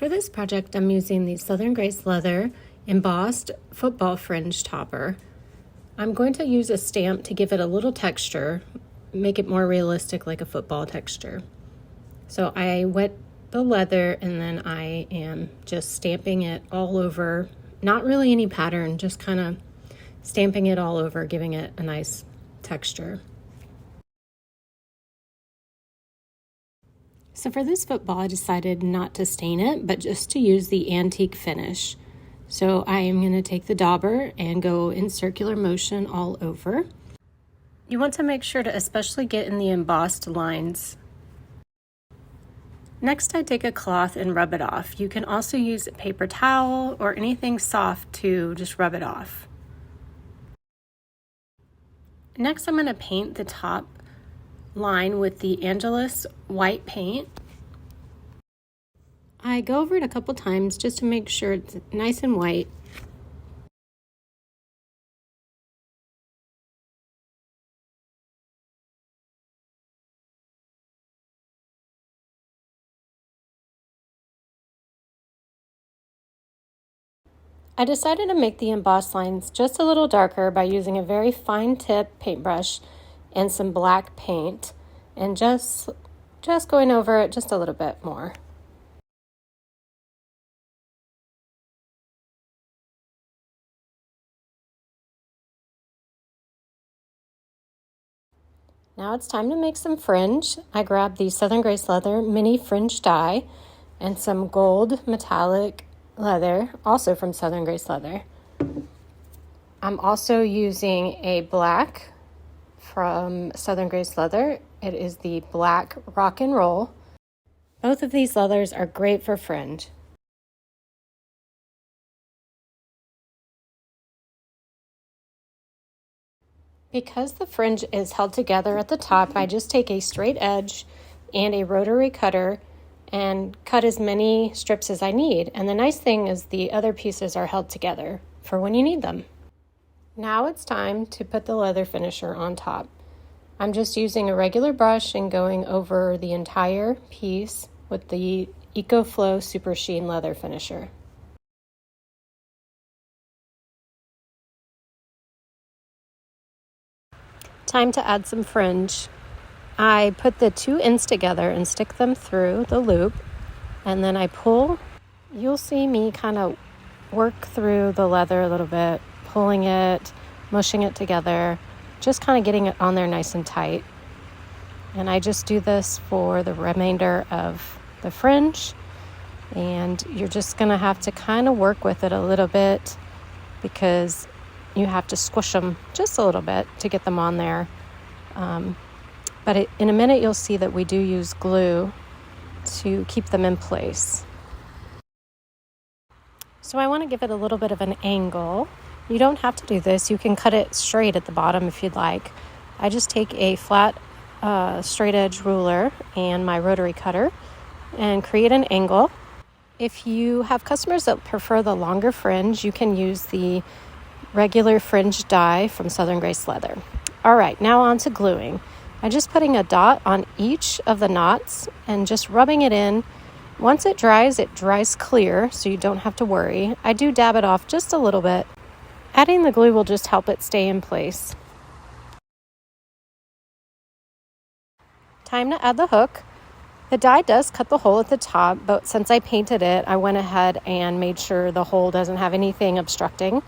For this project, I'm using the Southern Grace leather embossed football fringe topper. I'm going to use a stamp to give it a little texture, make it more realistic like a football texture. So I wet the leather and then I am just stamping it all over, not really any pattern, just kind of stamping it all over, giving it a nice texture. So for this football, I decided not to stain it, but just to use the antique finish. So I am going to take the dauber and go in circular motion all over. You want to make sure to especially get in the embossed lines. Next, I take a cloth and rub it off. You can also use a paper towel or anything soft to just rub it off. Next, I'm going to paint the top line with the Angelus white paint. I go over it a couple times just to make sure it's nice and white. I decided to make the embossed lines just a little darker by using a very fine tip paintbrush and some black paint and just going over it just a little bit more. Now it's time to make some fringe. I grabbed the Southern Grace leather mini fringe die and some gold metallic leather, also from Southern Grace leather. I'm also using a black from Southern Grace leather. It is the black rock and roll. Both of these leathers are great for fringe. Because the fringe is held together at the top, I just take a straight edge and a rotary cutter and cut as many strips as I need. And the nice thing is the other pieces are held together for when you need them. Now it's time to put the leather finisher on top. I'm just using a regular brush and going over the entire piece with the EcoFlow Super Sheen leather finisher. Time to add some fringe. I put the two ends together and stick them through the loop, and then I pull. You'll see me kind of work through the leather a little bit, pulling it, mushing it together, just kind of getting it on there nice and tight. And I just do this for the remainder of the fringe, and you're just going to have to kind of work with it a little bit because you have to squish them just a little bit to get them on there. But in a minute, you'll see that we do use glue to keep them in place. So I want to give it a little bit of an angle. You don't have to do this. You can cut it straight at the bottom if you'd like. I just take a flat straight edge ruler and my rotary cutter and create an angle. If you have customers that prefer the longer fringe, you can use the regular fringe die from Southern Grace leather. All right, now on to gluing. I'm just putting a dot on each of the knots and just rubbing it in. Once it dries clear, so you don't have to worry. I do dab it off just a little bit. Adding the glue will just help it stay in place. Time to add the hook. The die does cut the hole at the top, but since I painted it, I went ahead and made sure the hole doesn't have anything obstructing.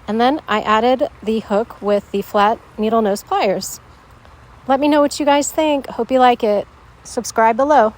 And then I added the hook with the flat needle nose pliers. Let me know what you guys think. Hope you like it. Subscribe below.